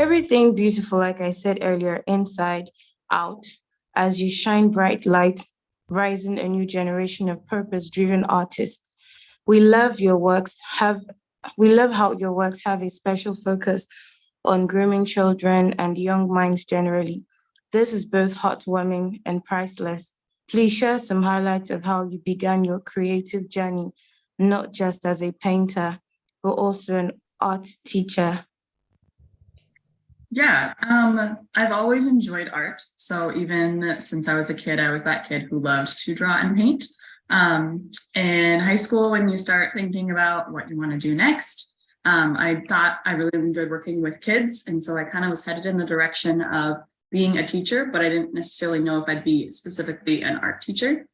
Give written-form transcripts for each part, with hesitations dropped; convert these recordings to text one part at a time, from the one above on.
everything beautiful, like I said earlier, inside, out, as you shine bright light, rising a new generation of purpose-driven artists. We love your works have we love how your works have a special focus on grooming children and young minds generally. This is both heartwarming and priceless. Please share some highlights of how you began your creative journey, not just as a painter, but also an art teacher. Yeah, I've always enjoyed art. So even since I was a kid, I was that kid who loved to draw and paint. In high school, when you start thinking about what you want to do next, I thought I really enjoyed working with kids. And so I kind of was headed in the direction of being a teacher, but I didn't necessarily know if I'd be specifically an art teacher.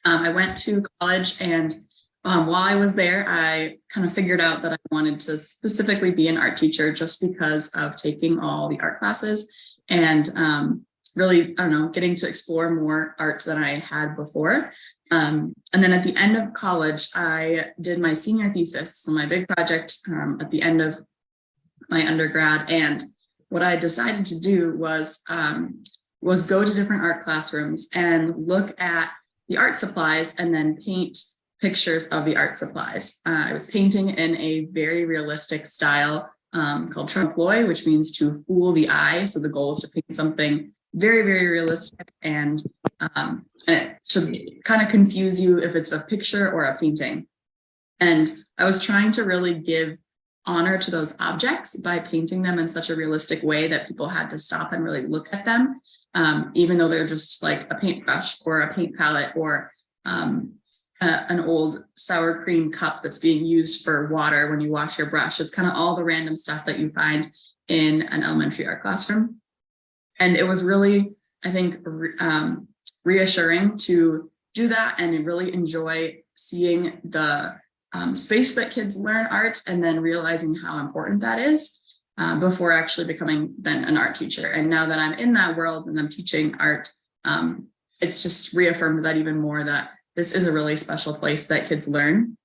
I went to college, and while I was there, I kind of figured out that I wanted to specifically be an art teacher just because of taking all the art classes and really, I don't know, getting to explore more art than I had before. And then at the end of college, I did my senior thesis, so my big project at the end of my undergrad. And what I decided to do was go to different art classrooms and look at the art supplies and then paint pictures of the art supplies. I was painting in a very realistic style called trompe-l'oeil, which means to fool the eye. So the goal is to paint something very, very realistic, and it should kind of confuse you if it's a picture or a painting. And I was trying to really give honor to those objects by painting them in such a realistic way that people had to stop and really look at them, even though they're just like a paintbrush or a paint palette or an old sour cream cup that's being used for water when you wash your brush. It's kind of all the random stuff that you find in an elementary art classroom. And it was really, I think, reassuring to do that and really enjoy seeing the space that kids learn art and then realizing how important that is before actually becoming then an art teacher. And now that I'm in that world and I'm teaching art, it's just reaffirmed that even more, that this is a really special place that kids learn.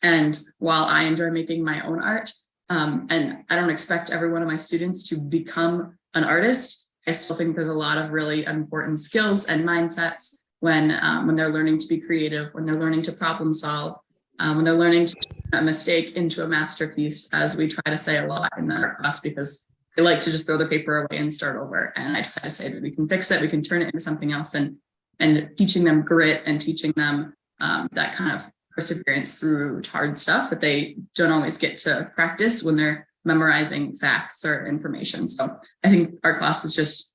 And while I enjoy making my own art, and I don't expect every one of my students to become an artist, I still think there's a lot of really important skills and mindsets when they're learning to be creative, when they're learning to problem solve, when they're learning to turn a mistake into a masterpiece, as we try to say a lot in the art class, because they like to just throw the paper away and start over. And I try to say that we can fix it, we can turn it into something else, and teaching them grit and teaching them that kind of perseverance through hard stuff that they don't always get to practice when they're memorizing facts or information. So I think art class is just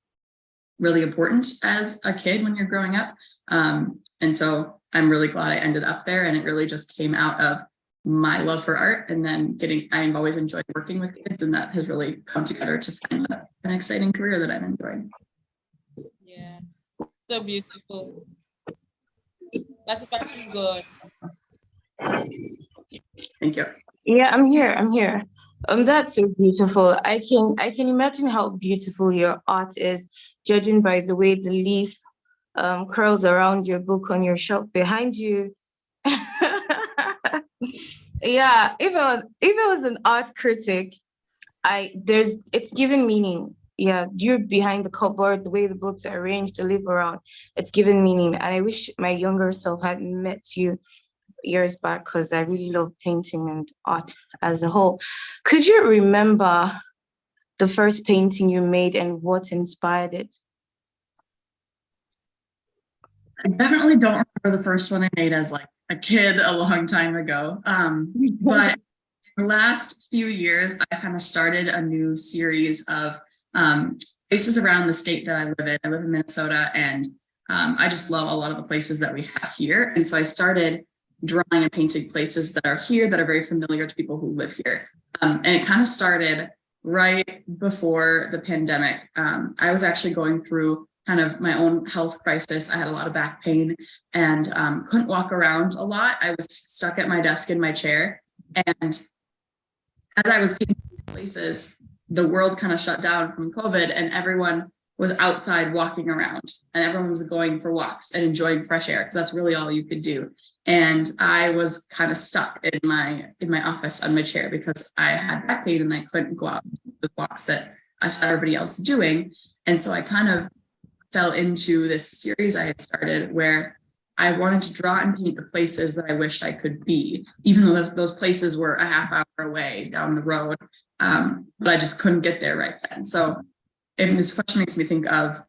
really important as a kid when you're growing up. And so I'm really glad I ended up there, and it really just came out of my love for art, and then I've always enjoyed working with kids, and that has really come together to find an exciting career that I'm enjoying. Yeah, so beautiful. That's fucking good. Thank you. Yeah, I'm here. I'm here. That's so beautiful. I can imagine how beautiful your art is, judging by the way the leaf curls around your book on your shelf behind you. Yeah, if I was an art critic, it's given meaning. Yeah, you're behind the cupboard, the way the books are arranged, the leaf around, it's given meaning. And I wish my younger self had met you years back, because I really love painting and art as a whole. Could you remember the first painting you made and what inspired it? I definitely don't remember the first one I made as like a kid a long time ago. But in the last few years, I kind of started a new series of places around the state that I live in. I live in Minnesota, and I just love a lot of the places that we have here. And so I started drawing and painting places that are here that are very familiar to people who live here. And it kind of started right before the pandemic. I was actually going through kind of my own health crisis. I had a lot of back pain and couldn't walk around a lot. I was stuck at my desk in my chair. And as I was painting these places, the world kind of shut down from COVID, and everyone was outside walking around, and everyone was going for walks and enjoying fresh air, because that's really all you could do. And I was kind of stuck in my office on my chair because I had back pain and I couldn't go out to the walks that I saw everybody else doing. And so I kind of fell into this series I had started where I wanted to draw and paint the places that I wished I could be, even though those places were a half hour away down the road. But I just couldn't get there right then. So this question makes me think of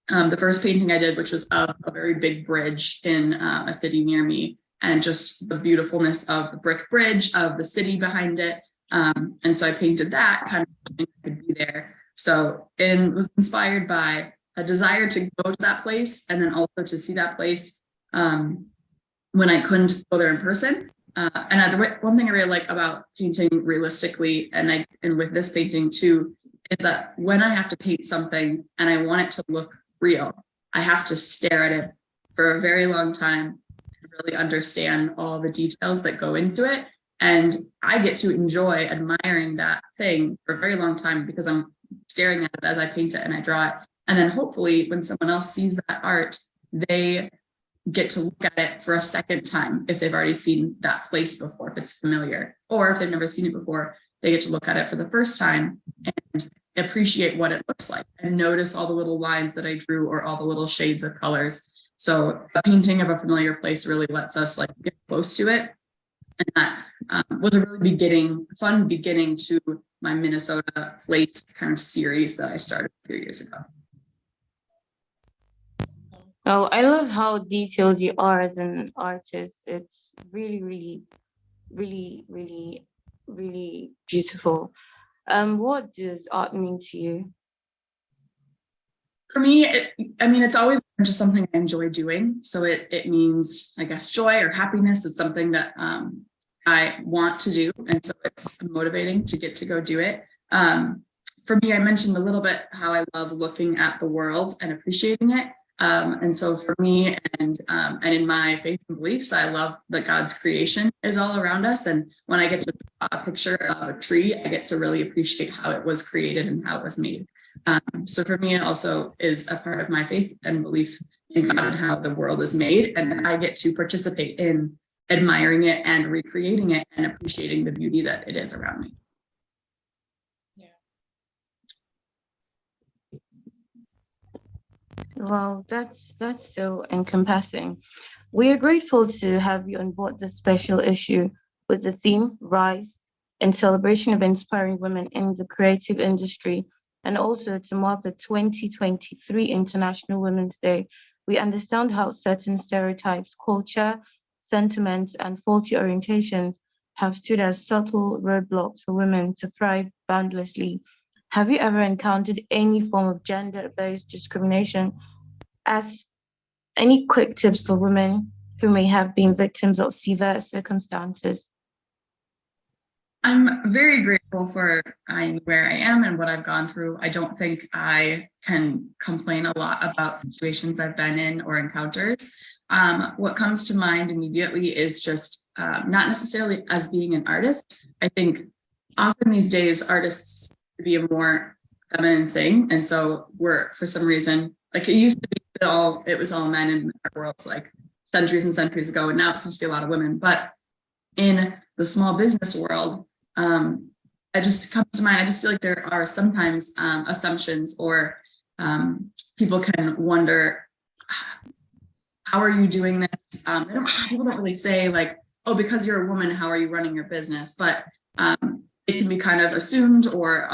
the first painting I did, which was of a very big bridge in a city near me, and just the beautifulness of the brick bridge, of the city behind it. And so I painted that kind of thing I could be there. So it was inspired by a desire to go to that place, and then also to see that place when I couldn't go there in person. One thing I really like about painting realistically, and with this painting too, is that when I have to paint something and I want it to look real, I have to stare at it for a very long time and really understand all the details that go into it. And I get to enjoy admiring that thing for a very long time because I'm staring at it as I paint it and I draw it. And then hopefully when someone else sees that art, they get to look at it for a second time if they've already seen that place before, if it's familiar, or if they've never seen it before, they get to look at it for the first time and appreciate what it looks like and notice all the little lines that I drew or all the little shades of colors. So a painting of a familiar place really lets us like get close to it. And that was a really fun beginning to my Minnesota place kind of series that I started a few years ago. Oh, I love how detailed you are as an artist. It's really, really, really, really, really beautiful. What does art mean to you? For me, it's always just something I enjoy doing. So it means, I guess, joy or happiness. It's something that I want to do. And so it's motivating to get to go do it. For me, I mentioned a little bit how I love looking at the world and appreciating it. And so for me and in my faith and beliefs, I love that God's creation is all around us. And when I get to draw a picture of a tree, I get to really appreciate how it was created and how it was made. So for me, it also is a part of my faith and belief in God and how the world is made. And then I get to participate in admiring it and recreating it and appreciating the beauty that it is around me. Well, that's so encompassing. We are grateful to have you on board this special issue with the theme Rise, in celebration of inspiring women in the creative industry, and also to mark the 2023 International Women's Day. We understand how certain stereotypes, culture, sentiments, and faulty orientations have stood as subtle roadblocks for women to thrive boundlessly. Have you ever encountered any form of gender-based discrimination? As any quick tips for women who may have been victims of severe circumstances? I'm very grateful for where I am and what I've gone through. I don't think I can complain a lot about situations I've been in or encounters. What comes to mind immediately is just not necessarily as being an artist. I think often these days artists to be a more feminine thing, and so we're, for some reason, like it used to be it was all men in our world like centuries and centuries ago, and now it seems to be a lot of women. But in the small business world, it just comes to mind, I just feel like there are sometimes assumptions, or people can wonder, how are you doing this? People don't really say like, oh, because you're a woman, how are you running your business? But it can be kind of assumed or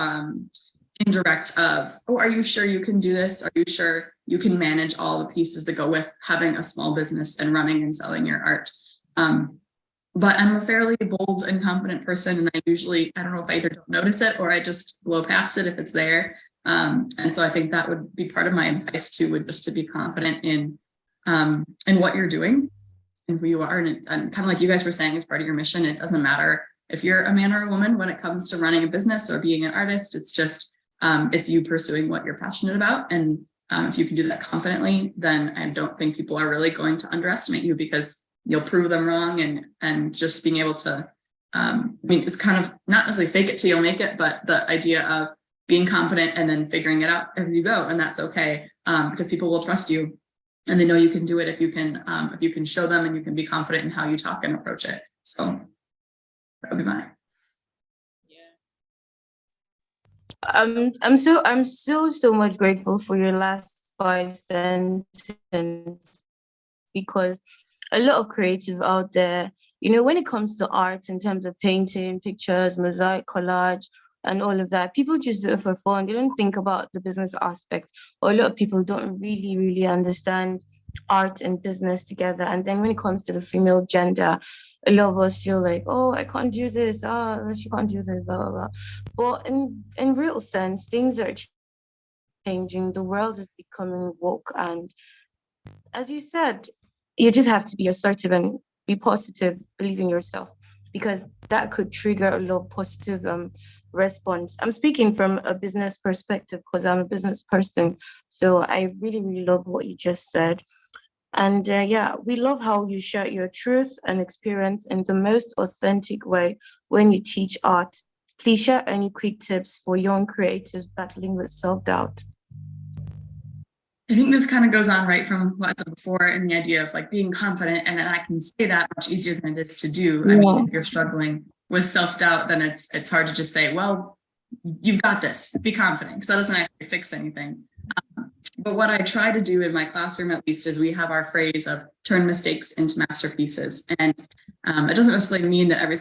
indirect of, oh, are you sure you can do this? Are you sure you can manage all the pieces that go with having a small business and running and selling your art? But I'm a fairly bold and confident person, and I don't know if I either don't notice it or I just blow past it if it's there. And so I think that would be part of my advice too, would just to be confident in what you're doing and who you are. And kind of like you guys were saying, as part of your mission, it doesn't matter if you're a man or a woman when it comes to running a business or being an artist. It's just, it's you pursuing what you're passionate about. And if you can do that confidently, then I don't think people are really going to underestimate you, because you'll prove them wrong. And just being able to, it's kind of not necessarily fake it till you'll make it, but the idea of being confident and then figuring it out as you go. And that's okay, because people will trust you and they know you can do it if you can show them and you can be confident in how you talk and approach it. So that would be mine. I'm so much grateful for your last 5 sentences because a lot of creative out there, when it comes to art in terms of painting, pictures, mosaic, collage, and all of that, people just do it for fun. They don't think about the business aspect, or a lot of people don't really understand art and business together. And then when it comes to the female gender, a lot of us feel like, oh, I can't do this, she can't do this, blah blah blah. But in real sense, things are changing. The world is becoming woke, and as you said, you just have to be assertive and be positive, believe in yourself, because that could trigger a lot of positive response. I'm speaking from a business perspective because I'm a business person. So I really love what you just said. And yeah, we love how you share your truth and experience in the most authentic way when you teach art. Please share any quick tips for young creatives battling with self doubt. I think this kind of goes on right from what I said before in the idea of like being confident, and I can say that much easier than it is to do. I mean, if you're struggling with self-doubt, then it's hard to just say, well, you've got this, be confident, because that doesn't actually fix anything. But what I try to do in my classroom, at least, is we have our phrase of turn mistakes into masterpieces. And it doesn't necessarily mean that every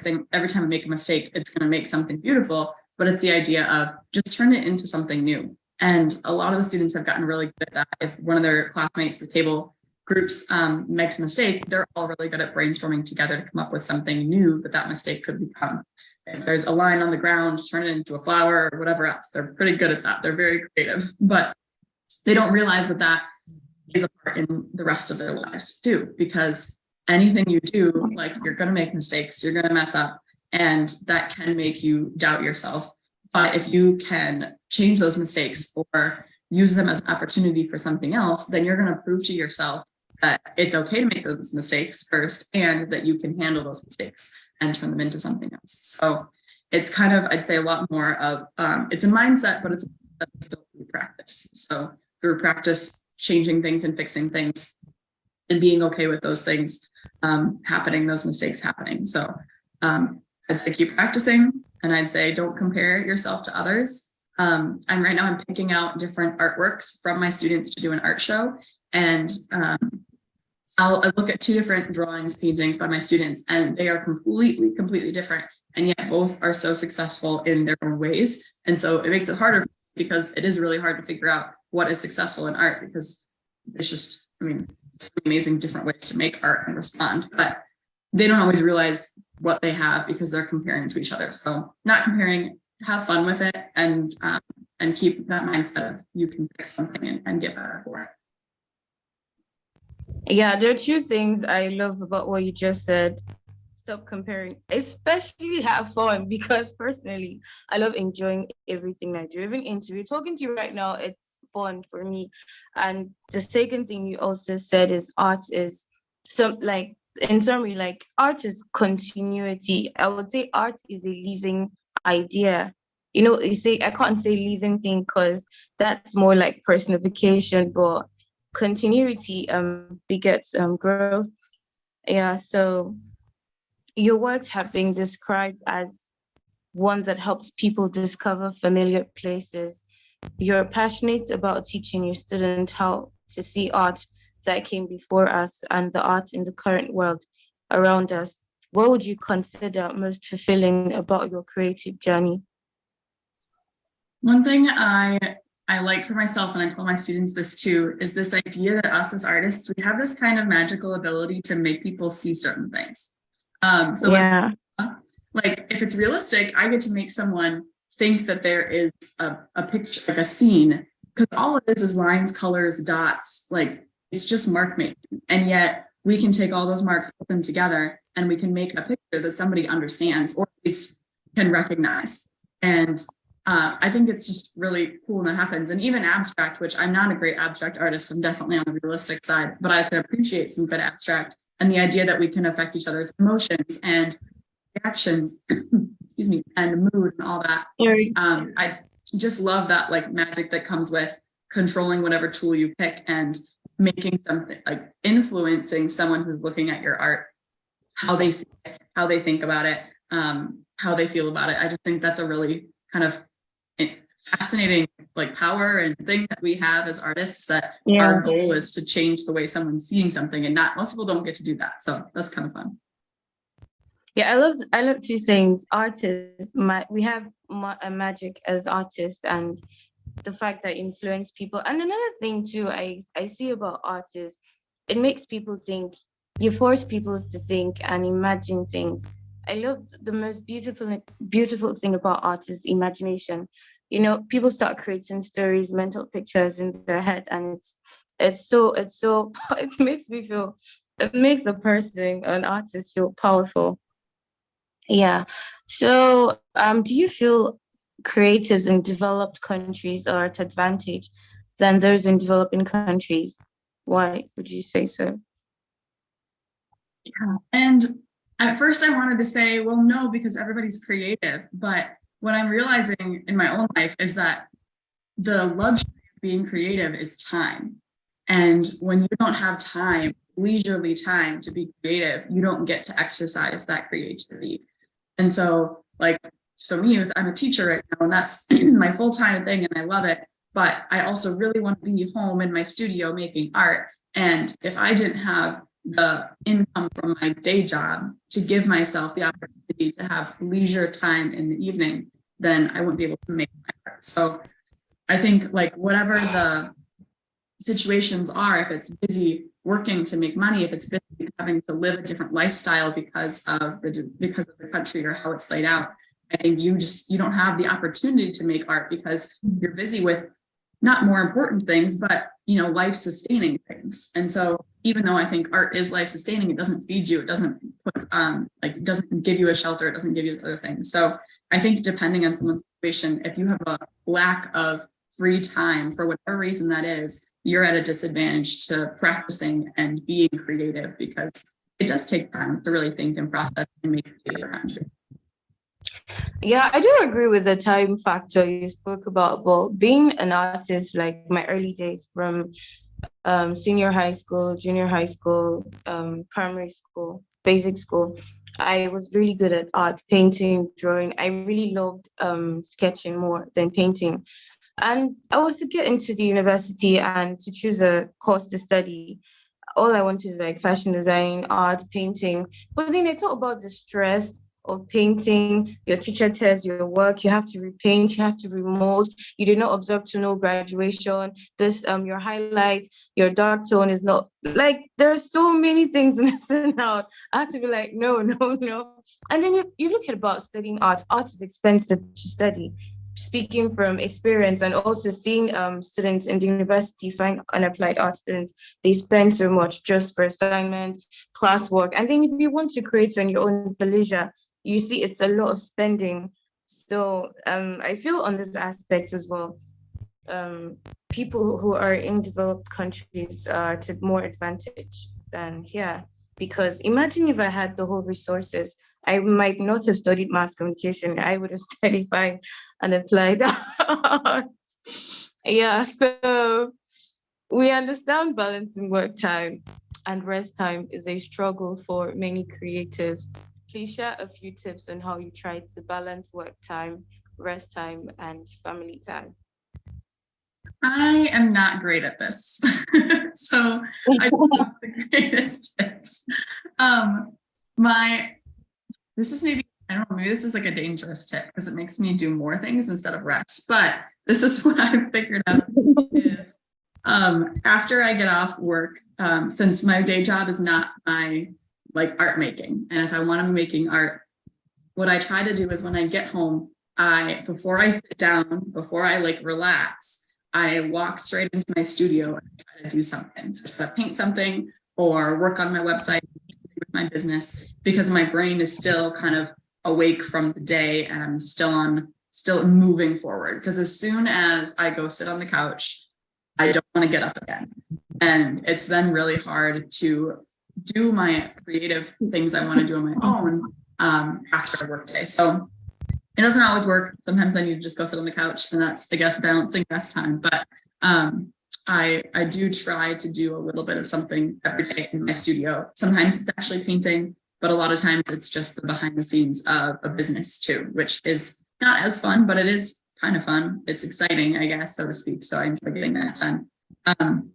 time I make a mistake, it's going to make something beautiful, but it's the idea of just turn it into something new. And a lot of the students have gotten really good at that. If one of their classmates, the table groups, makes a mistake, they're all really good at brainstorming together to come up with something new that mistake could become. If there's a line on the ground, turn it into a flower or whatever else. They're pretty good at that. They're very creative, but they don't realize that plays a part in the rest of their lives too, because anything you do, like, you're going to make mistakes, you're going to mess up, and that can make you doubt yourself. But if you can change those mistakes or use them as an opportunity for something else, then you're going to prove to yourself that it's okay to make those mistakes first, and that you can handle those mistakes and turn them into something else. So it's kind of, I'd say, a lot more of, it's a mindset, but it's built through practice. So through practice, changing things and fixing things and being okay with those things happening, those mistakes happening. So I'd say keep practicing, and I'd say don't compare yourself to others. I'm picking out different artworks from my students to do an art show, and I'll look at 2 different drawings, paintings by my students, and they are completely different, and yet both are so successful in their own ways. And so it makes it harder, because it is really hard to figure out what is successful in art, because it's just, it's amazing different ways to make art and respond, but they don't always realize what they have because they're comparing to each other. So not comparing, have fun with it, and keep that mindset of you can fix something and get better for it. Yeah, there are 2 things I love about what you just said. Stop comparing, especially have fun, because personally, I love enjoying everything I do. Even interview, talking to you right now, it's fun for me. And the second thing you also said is art is some, like, in summary, like, art is continuity. I would say art is a living idea. You say, I can't say living thing because that's more like personification, but continuity begets growth. Yeah, so your works have been described as one that helps people discover familiar places. You're passionate about teaching your students how to see art that came before us and the art in the current world around us. What would you consider most fulfilling about your creative journey? One thing I like for myself, and I tell my students this too, is this idea that us as artists, we have this kind of magical ability to make people see certain things. So Yeah. like if it's realistic, I get to make someone think that there is a picture, like a scene, because all it is lines, colors, dots, like it's just mark making. And yet we can take all those marks, put them together, and we can make a picture that somebody understands, or at least can recognize. And I think it's just really cool when that happens. And even abstract, which I'm not a great abstract artist, I'm definitely on the realistic side, but I can appreciate some good abstract, and the idea that we can affect each other's emotions and reactions, excuse me, and mood and all that. I just love that, like, magic that comes with controlling whatever tool you pick and making something, like influencing someone who's looking at your art, how they see it, how they think about it, how they feel about it. I just think that's a really kind of fascinating like power and thing that we have as artists, that Yeah. our goal is to change the way someone's seeing something, and not most people don't get to do that. So that's kind of fun. Yeah, I love two things. Artists, we have a magic as artists, and the fact that influence people. And another thing too, I see about art is it makes people think. You force people to think and imagine things. I love the most beautiful thing about art is imagination. You know, people start creating stories, mental pictures in their head, and it's so it makes me feel, it makes a person, an artist, feel powerful. Yeah. So, do you feel creatives in developed countries are at advantage than those in developing countries? Why would you say so? Yeah. And at first I wanted to say, well, no, because everybody's creative. But what I'm realizing in my own life is that the luxury of being creative is time. And when you don't have time, leisurely time to be creative, you don't get to exercise that creativity. And so, like, so me, I'm a teacher right now, and that's my full-time thing, and I love it. But I also really want to be home in my studio making art. And if I didn't have the income from my day job to give myself the opportunity to have leisure time in the evening, then I wouldn't be able to make my art. So I think, like, whatever the situations are, if it's busy working to make money, if it's busy having to live a different lifestyle because of the country or how it's laid out, I think you don't have the opportunity to make art because you're busy with not more important things, but life sustaining things. And so even though I think art is life sustaining, it doesn't feed you, it doesn't put it doesn't give you a shelter, it doesn't give you other things. So I think depending on someone's situation, if you have a lack of free time for whatever reason that is, you're at a disadvantage to practicing and being creative, because it does take time to really think and process and make creative around you. Yeah, I do agree with the time factor you spoke about. But being an artist, like my early days from senior high school, junior high school, primary school, basic school, I was really good at art, painting, drawing. I really loved sketching more than painting. And I was to get into the university and to choose a course to study. All I wanted, like fashion design, art, painting. But then I thought about the stress of painting. Your teacher tears your work, you have to repaint, you have to remold. You did not observe to no graduation. This your highlight, your dark tone is not, like, there are so many things missing out. I had to be like, no, no, no. And then you look at about studying art. Art is expensive to study. Speaking from experience and also seeing students in the university find unapplied art students, they spend so much just for assignment, classwork. And then if you want to create on your own for leisure, you see it's a lot of spending. So I feel on this aspect as well, people who are in developed countries are to more advantage than here. Because imagine if I had the whole resources, I might not have studied mass communication. I would have studied fine and applied arts. Yeah, so we understand balancing work time and rest time is a struggle for many creatives. Please share a few tips on how you try to balance work time, rest time, and family time. I am not great at this. So I don't have the greatest tips. My This is maybe, I don't know, maybe this is like a dangerous tip because it makes me do more things instead of rest. But this is what I've figured out is after I get off work, since my day job is not my like art making, and if I want to be making art, what I try to do is when I get home, before I sit down, before I like relax, I walk straight into my studio and try to do something. So try to paint something or work on my website with my business, because my brain is still kind of awake from the day and I'm still moving forward. Because as soon as I go sit on the couch, I don't want to get up again. And it's then really hard to do my creative things I want to do on my own after a work day. So it doesn't always work. Sometimes I need to just go sit on the couch, and that's, I guess, balancing rest time. But I do try to do a little bit of something every day in my studio. Sometimes it's actually painting, but a lot of times it's just the behind the scenes of a business too, which is not as fun, but it is kind of fun. It's exciting, I guess, so to speak. So I enjoy getting that done.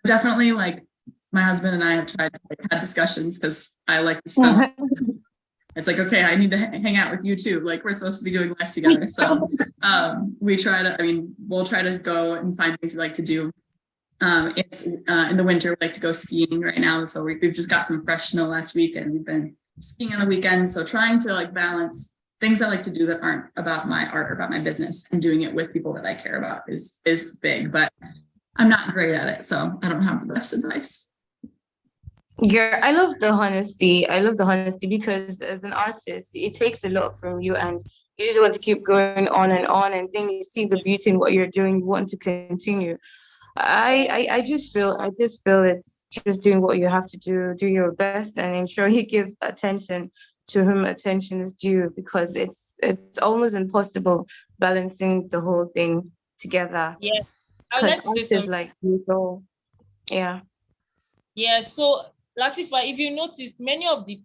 Definitely, like, my husband and I have tried to have discussions because I like to spend. It's like, okay, I need to hang out with you too. Like, we're supposed to be doing life together. So we try to, we'll try to go and find things we like to do. It's in the winter, we like to go skiing right now. So we've just got some fresh snow last week and we've been skiing on the weekends. So trying to like balance things I like to do that aren't about my art or about my business and doing it with people that I care about is big, but I'm not great at it. So I don't have the best advice. Yeah, I love the honesty. I love the honesty because as an artist, it takes a lot from you and you just want to keep going on and then you see the beauty in what you're doing, you want to continue. I just feel it's just doing what you have to do your best and ensure you give attention to whom attention is due because it's almost impossible balancing the whole thing together. Yeah, I would Because like to say artists something. like you, so yeah. Yeah, so Latifa, if you notice, many of the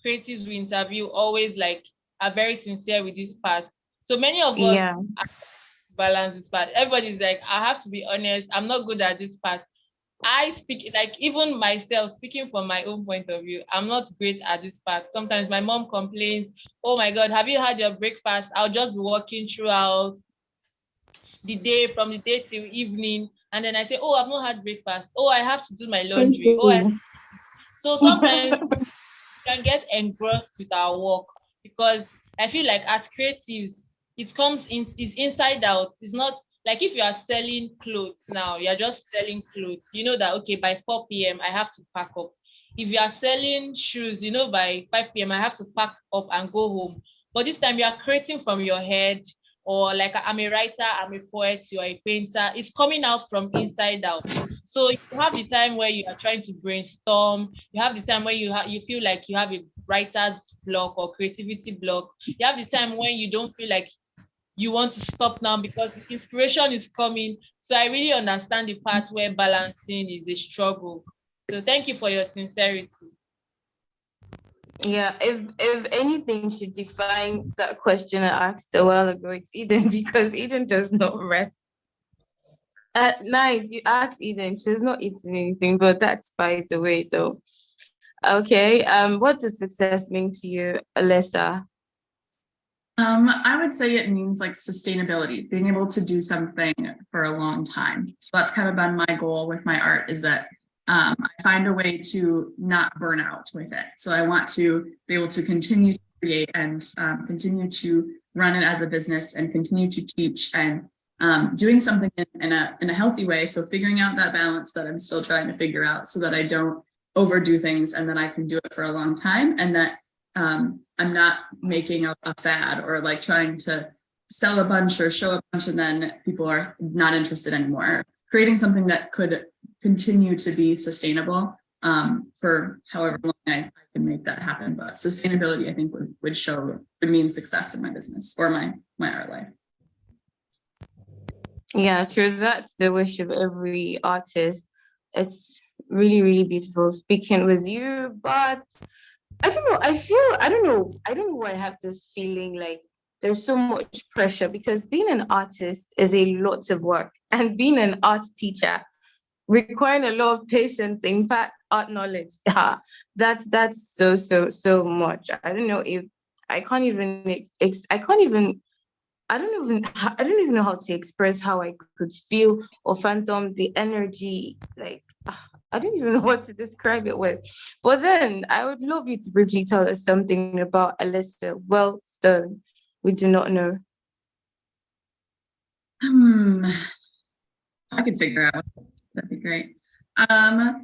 creatives we interview always like are very sincere with this part. So many of us Yeah. balance this part. Everybody's like, I have to be honest, I'm not good at this part. I speak like even myself speaking from my own point of view, I'm not great at this part. Sometimes my mom complains, oh my God, have you had your breakfast? I'll just be walking throughout the day from the day till evening. And then I say, oh, I've not had breakfast. Oh, I have to do my Same laundry. thing. So sometimes we can get engrossed with our work because I feel like as creatives, it comes in is inside out. It's not like if you are selling clothes now, you're just selling clothes. You know that okay, by 4 p.m. I have to pack up. If you are selling shoes, you know by 5 p.m. I have to pack up and go home. But this time you are creating from your head, or like I'm a writer, I'm a poet, you're a painter. It's coming out from inside out. So you have the time where you are trying to brainstorm. You have the time where you feel like you have a writer's block or creativity block. You have the time when you don't feel like you want to stop now because inspiration is coming. So I really understand the part where balancing is a struggle. So thank you for your sincerity. Yeah, if anything should define that question I asked a while ago, it's Eden because Eden does not rest. At night, you ask Eden, she's not eating anything, but that's by the way though. Okay, what does success mean to you, Alyssa? I would say it means like sustainability, being able to do something for a long time. So that's kind of been my goal with my art is that I find a way to not burn out with it. So I want to be able to continue to create and continue to run it as a business and continue to teach and doing something in a healthy way. So figuring out that balance that I'm still trying to figure out so that I don't overdo things and that I can do it for a long time and that I'm not making a fad or like trying to sell a bunch or show a bunch and then people are not interested anymore. Creating something that could continue to be sustainable for however long I can make that happen. But sustainability, I think, would mean success in my business or my art life. Yeah, true. That's the wish of every artist. It's really, really beautiful speaking with you, but I don't know. I don't know why I have this feeling like there's so much pressure because being an artist is a lot of work, and being an art teacher requiring a lot of patience, in fact, art knowledge. Yeah, that's so much. I don't know if I can't even I can't even I don't even know how to express how I could feel or phantom the energy. Like I don't even know what to describe it with. But then I would love you to briefly tell us something about Alyssa Whetstone. We do not know. I could figure out. That'd be great. I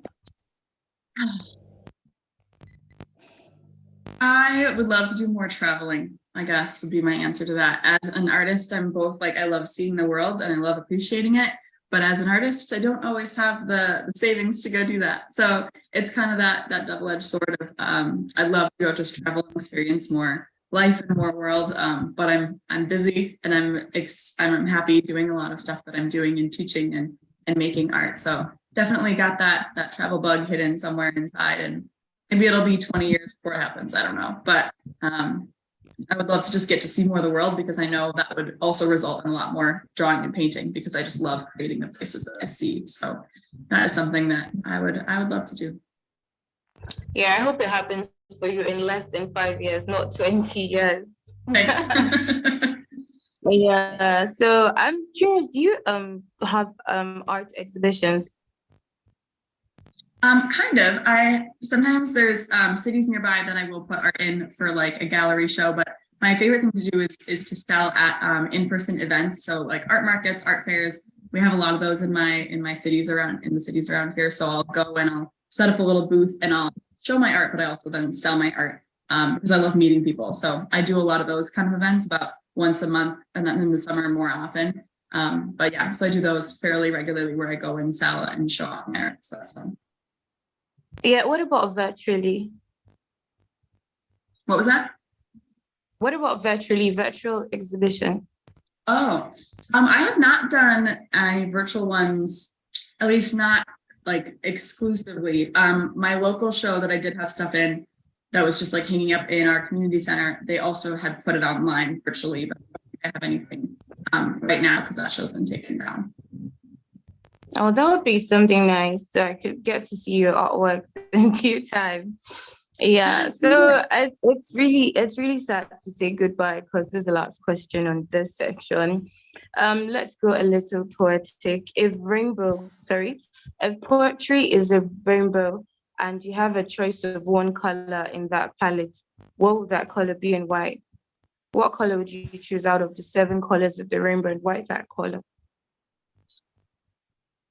would love to do more traveling, I guess would be my answer to that. As an artist, I'm both like, I love seeing the world and I love appreciating it. But as an artist, I don't always have the savings to go do that. So it's kind of that double-edged sword of I love to go just travel and experience more life and more world. But I'm busy and I'm happy doing a lot of stuff that I'm doing and teaching and making art. So definitely got that travel bug hidden somewhere inside and maybe it'll be 20 years before it happens. I don't know. But I would love to just get to see more of the world, because I know that would also result in a lot more drawing and painting, because I just love creating the places that I see. So that is something that I would love to do. Yeah, I hope it happens for you in less than 5 years, not 20 years. Thanks. Yeah, so I'm curious, do you have art exhibitions? Kind of. I sometimes there's cities nearby that I will put art in for like a gallery show, but my favorite thing to do is to sell at in-person events. So like art markets, art fairs. We have a lot of those in my cities around here. So I'll go and I'll set up a little booth and I'll show my art, but I also then sell my art because I love meeting people. So I do a lot of those kind of events about once a month, and then in the summer more often. But yeah, so I do those fairly regularly where I go and sell and show off my art. So that's fun. Yeah, what about virtually? What was that? What about virtual exhibition? Oh, I have not done any virtual ones, at least not like exclusively. My local show that I did have stuff in that was just like hanging up in our community center, they also had put it online virtually, but I don't think I have anything right now because that show's been taken down. Oh, that would be something nice. So I could get to see your artworks in due time. Yeah, so it's really sad to say goodbye because there's a last question on this section. Let's go a little poetic. If poetry is a rainbow and you have a choice of one color in that palette, what would that color be and why? What color would you choose out of the 7 colors of the rainbow and why that color?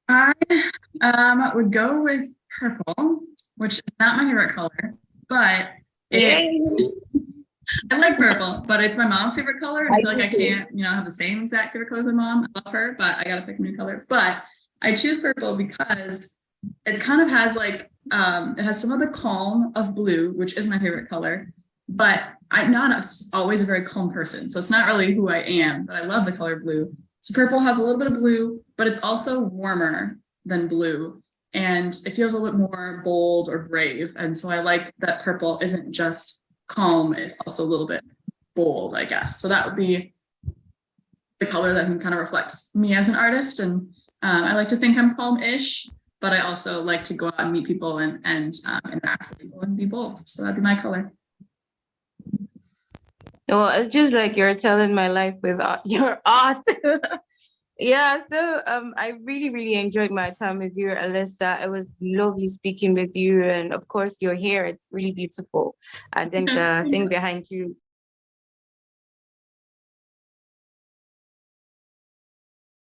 I would go with purple, which is not my favorite color, but I like purple, but it's my mom's favorite color. And I feel like I can't, have the same exact favorite color as my mom. I love her, but I gotta pick a new color. But I choose purple because it kind of has like it has some of the calm of blue, which is my favorite color. But I'm not always a very calm person, so it's not really who I am. But I love the color blue. So purple has a little bit of blue, but it's also warmer than blue. And it feels a little bit more bold or brave. And so I like that purple isn't just calm, it's also a little bit bold, I guess. So that would be the color that kind of reflects me as an artist. And I like to think I'm calm-ish, but I also like to go out and meet people and interact with people and be bold. So that'd be my color. Well, it's just like you're telling my life with your art. Yeah, so I really enjoyed my time with you, Alyssa. It was lovely speaking with you, and of course, your hair, it's really beautiful. I think the thing behind you